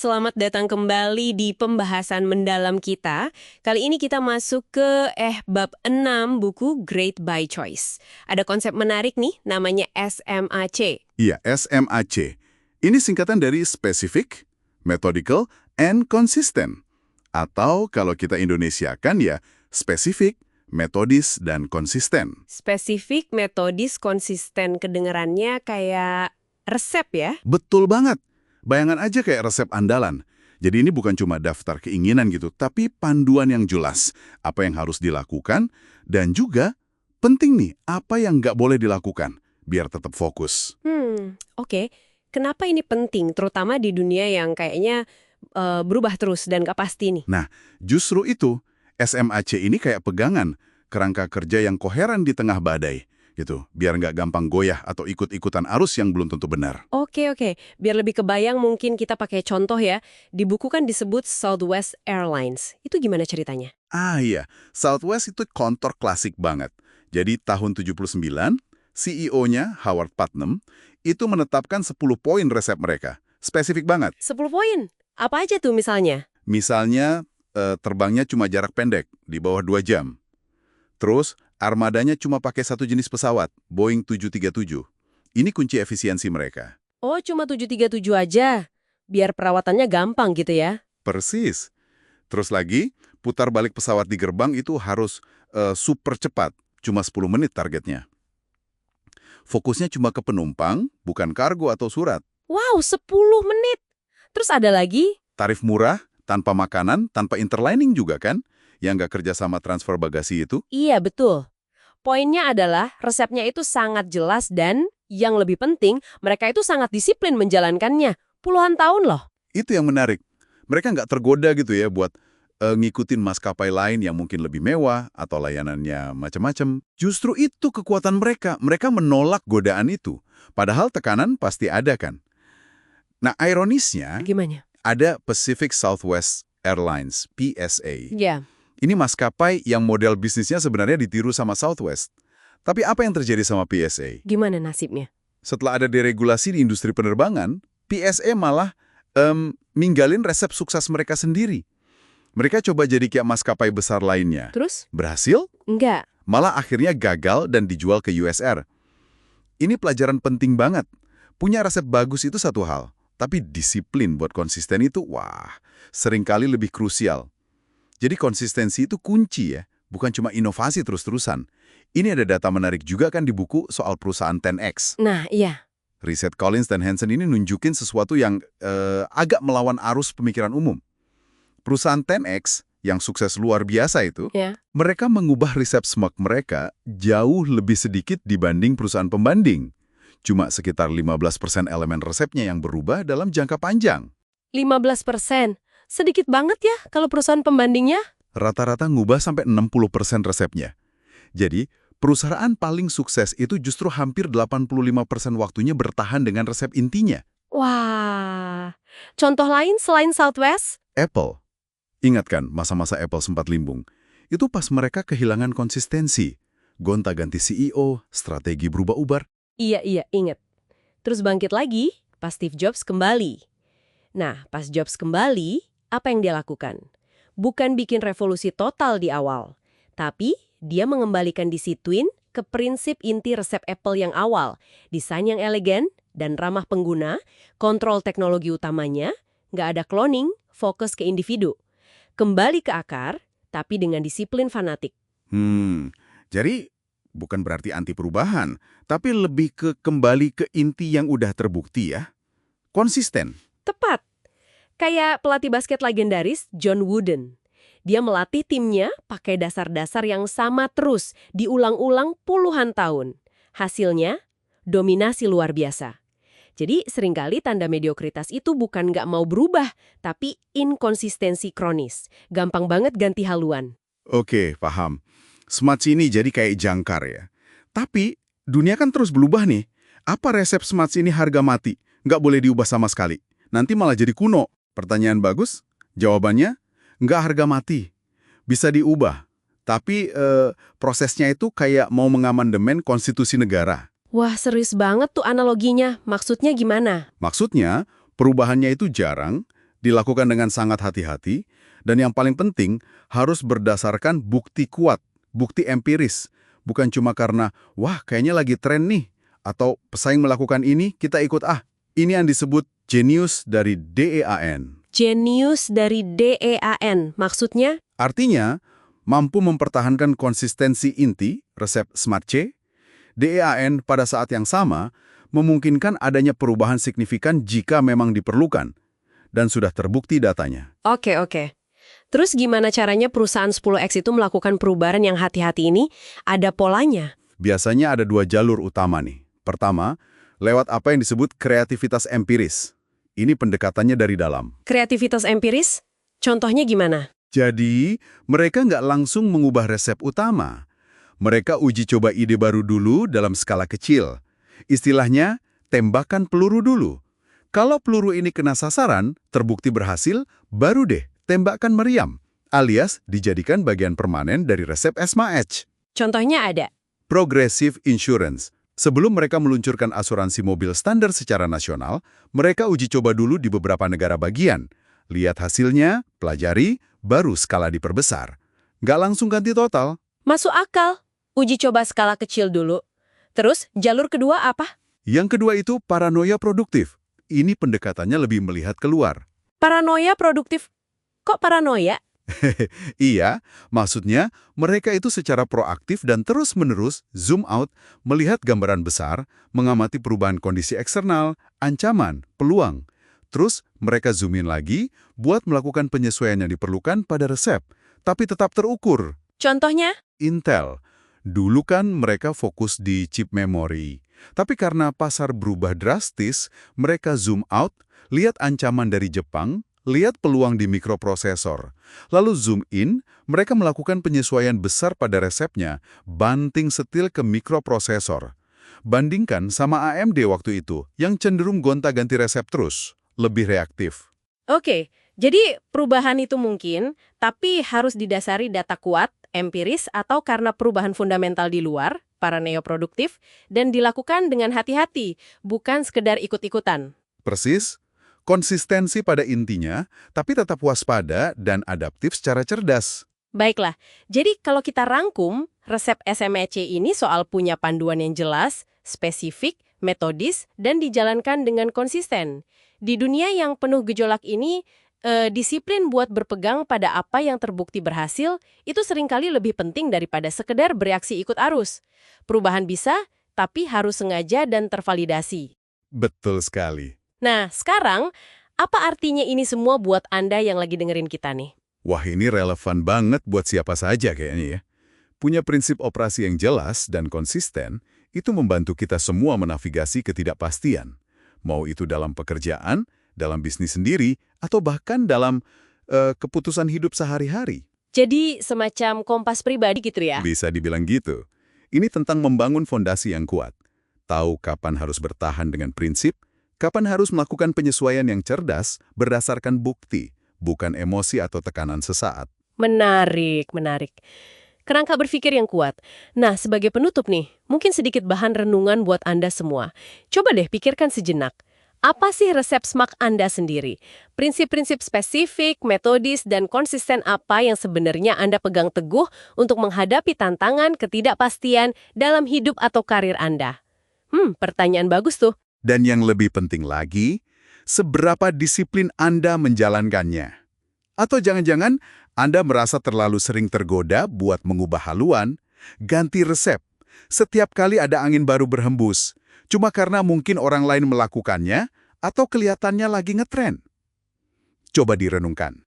Selamat datang kembali di pembahasan mendalam kita. Kali ini kita masuk ke bab 6 buku Great by Choice. Ada konsep menarik nih, namanya SMAC. Iya, SMAC. Ini singkatan dari Specific, Methodical, and Consistent. Atau kalau kita Indonesiakan ya, spesifik, metodis, dan konsisten. Spesifik, metodis, konsisten, kedengarannya kayak resep ya? Betul banget. Bayangan aja kayak resep andalan. Jadi ini bukan cuma daftar keinginan gitu, tapi panduan yang jelas. Apa yang harus dilakukan, dan juga penting nih, apa yang nggak boleh dilakukan, biar tetap fokus. Oke. Kenapa ini penting, terutama di dunia yang kayaknya berubah terus dan gak pasti nih? Nah, justru itu, SMAC ini kayak pegangan, kerangka kerja yang koheren di tengah badai. Gitu, biar nggak gampang goyah atau ikut-ikutan arus yang belum tentu benar. Oke. Biar lebih kebayang mungkin kita pakai contoh ya. Di buku kan disebut Southwest Airlines. Itu gimana ceritanya? Iya, Southwest itu kontor klasik banget. Jadi tahun 79, CEO-nya Howard Putnam itu menetapkan 10 poin resep mereka. Spesifik banget. 10 poin. Apa aja tuh misalnya? Misalnya, terbangnya cuma jarak pendek, di bawah 2 jam. Terus, armadanya cuma pakai satu jenis pesawat, Boeing 737. Ini kunci efisiensi mereka. Oh, cuma 737 aja. Biar perawatannya gampang gitu ya. Persis. Terus lagi, putar balik pesawat di gerbang itu harus super cepat, cuma 10 menit targetnya. Fokusnya cuma ke penumpang, bukan kargo atau surat. Wow, 10 menit. Terus ada lagi? Tarif murah, tanpa makanan, tanpa interlining juga kan? Yang nggak kerja sama transfer bagasi itu. Iya, betul. Poinnya adalah resepnya itu sangat jelas dan yang lebih penting, mereka itu sangat disiplin menjalankannya. Puluhan tahun loh. Itu yang menarik. Mereka nggak tergoda gitu ya buat ngikutin maskapai lain yang mungkin lebih mewah atau layanannya macam-macam. Justru itu kekuatan mereka. Mereka menolak godaan itu. Padahal tekanan pasti ada kan. Nah, ironisnya, Gimana? ada Pacific Southwest Airlines, PSA. Ya. Ini maskapai yang model bisnisnya sebenarnya ditiru sama Southwest. Tapi apa yang terjadi sama PSA? Gimana nasibnya? Setelah ada deregulasi di industri penerbangan, PSA malah ninggalin resep sukses mereka sendiri. Mereka coba jadi kayak maskapai besar lainnya. Terus? Berhasil? Enggak. Malah akhirnya gagal dan dijual ke USR. Ini pelajaran penting banget. Punya resep bagus itu satu hal, tapi disiplin buat konsisten itu, wah, seringkali lebih krusial. Jadi konsistensi itu kunci ya, bukan cuma inovasi terus-terusan. Ini ada data menarik juga kan di buku soal perusahaan 10X. Nah, iya. Riset Collins dan Hansen ini nunjukin sesuatu yang agak melawan arus pemikiran umum. Perusahaan 10X yang sukses luar biasa itu, Ya. mereka mengubah resep SMAC mereka jauh lebih sedikit dibanding perusahaan pembanding. Cuma sekitar 15% elemen resepnya yang berubah dalam jangka panjang. 15%. Sedikit banget ya kalau perusahaan pembandingnya. Rata-rata ngubah sampai 60% resepnya. Jadi, perusahaan paling sukses itu justru hampir 85% waktunya bertahan dengan resep intinya. Wah. Contoh lain selain Southwest? Apple. Ingat kan masa-masa Apple sempat limbung? Itu pas mereka kehilangan konsistensi. Gonta-ganti CEO, strategi berubah-ubah. Iya, inget. Terus bangkit lagi pas Steve Jobs kembali. Nah, pas Jobs kembali, apa yang dia lakukan? Bukan bikin revolusi total di awal, tapi dia mengembalikan disiplin ke prinsip inti resep Apple yang awal, desain yang elegan dan ramah pengguna, kontrol teknologi utamanya, nggak ada cloning, fokus ke individu. Kembali ke akar, tapi dengan disiplin fanatik. Jadi bukan berarti anti perubahan, tapi lebih ke kembali ke inti yang udah terbukti ya. Konsisten. Tepat. Kayak pelatih basket legendaris John Wooden. Dia melatih timnya pakai dasar-dasar yang sama terus, diulang-ulang puluhan tahun. Hasilnya, dominasi luar biasa. Jadi seringkali tanda mediokritas itu bukan nggak mau berubah, tapi inkonsistensi kronis. Gampang banget ganti haluan. Oke, paham. Smart ini jadi kayak jangkar ya. Tapi dunia kan terus berubah nih. Apa resep Smart ini harga mati? Nggak boleh diubah sama sekali. Nanti malah jadi kuno. Pertanyaan bagus? Jawabannya, nggak harga mati. Bisa diubah. Tapi prosesnya itu kayak mau mengamandemen konstitusi negara. Wah, serius banget tuh analoginya. Maksudnya gimana? Maksudnya, perubahannya itu jarang, dilakukan dengan sangat hati-hati, dan yang paling penting harus berdasarkan bukti kuat, bukti empiris. Bukan cuma karena, wah kayaknya lagi tren nih, atau pesaing melakukan ini, kita ikut ah. Ini yang disebut jenius dari DEAN. Jenius dari DEAN, maksudnya? Artinya, mampu mempertahankan konsistensi inti, resep Smart C. DEAN pada saat yang sama memungkinkan adanya perubahan signifikan jika memang diperlukan, dan sudah terbukti datanya. Oke. Terus gimana caranya perusahaan 10X itu melakukan perubahan yang hati-hati ini? Ada polanya? Biasanya ada 2 jalur utama nih. Pertama, lewat apa yang disebut kreativitas empiris. Ini pendekatannya dari dalam. Kreativitas empiris? Contohnya gimana? Jadi, mereka nggak langsung mengubah resep utama. Mereka uji coba ide baru dulu dalam skala kecil. Istilahnya, tembakan peluru dulu. Kalau peluru ini kena sasaran, terbukti berhasil, baru deh tembakan meriam, alias dijadikan bagian permanen dari resep SMAH. Contohnya ada? Progressive Insurance. Sebelum mereka meluncurkan asuransi mobil standar secara nasional, mereka uji coba dulu di beberapa negara bagian. Lihat hasilnya, pelajari, baru skala diperbesar. Nggak langsung ganti total. Masuk akal. Uji coba skala kecil dulu. Terus, jalur kedua apa? Yang kedua itu paranoia produktif. Ini pendekatannya lebih melihat keluar. Paranoia produktif. Kok paranoia? Iya, maksudnya mereka itu secara proaktif dan terus-menerus zoom out, melihat gambaran besar, mengamati perubahan kondisi eksternal, ancaman, peluang. Terus mereka zoom in lagi buat melakukan penyesuaian yang diperlukan pada resep, tapi tetap terukur. Contohnya? Intel. Dulu kan mereka fokus di chip memori. Tapi karena pasar berubah drastis, mereka zoom out, lihat ancaman dari Jepang, lihat peluang di mikroprosesor. Lalu zoom in, mereka melakukan penyesuaian besar pada resepnya, banting setil ke mikroprosesor. Bandingkan sama AMD waktu itu, yang cenderung gonta-ganti resep terus, lebih reaktif. Oke, jadi perubahan itu mungkin, tapi harus didasari data kuat, empiris, atau karena perubahan fundamental di luar, paranoia produktif, dan dilakukan dengan hati-hati, bukan sekedar ikut-ikutan. Persis. Konsistensi pada intinya, tapi tetap waspada dan adaptif secara cerdas. Baiklah, jadi kalau kita rangkum, resep SMAC ini soal punya panduan yang jelas, spesifik, metodis, dan dijalankan dengan konsisten. Di dunia yang penuh gejolak ini, disiplin buat berpegang pada apa yang terbukti berhasil, itu seringkali lebih penting daripada sekedar bereaksi ikut arus. Perubahan bisa, tapi harus sengaja dan tervalidasi. Betul sekali. Nah, sekarang, apa artinya ini semua buat Anda yang lagi dengerin kita nih? Wah, ini relevan banget buat siapa saja kayaknya ya. Punya prinsip operasi yang jelas dan konsisten, itu membantu kita semua menavigasi ketidakpastian. Mau itu dalam pekerjaan, dalam bisnis sendiri, atau bahkan dalam keputusan hidup sehari-hari. Jadi, semacam kompas pribadi gitu ya? Bisa dibilang gitu. Ini tentang membangun fondasi yang kuat. Tahu kapan harus bertahan dengan prinsip, kapan harus melakukan penyesuaian yang cerdas berdasarkan bukti, bukan emosi atau tekanan sesaat. Menarik. Kerangka berpikir yang kuat. Nah, sebagai penutup nih, mungkin sedikit bahan renungan buat Anda semua. Coba deh pikirkan sejenak. Apa sih resep SMAC Anda sendiri? Prinsip-prinsip spesifik, metodis, dan konsisten apa yang sebenarnya Anda pegang teguh untuk menghadapi tantangan, ketidakpastian dalam hidup atau karir Anda? Pertanyaan bagus tuh. Dan yang lebih penting lagi, seberapa disiplin Anda menjalankannya. Atau jangan-jangan Anda merasa terlalu sering tergoda buat mengubah haluan, ganti resep. Setiap kali ada angin baru berhembus, cuma karena mungkin orang lain melakukannya atau kelihatannya lagi ngetren. Coba direnungkan.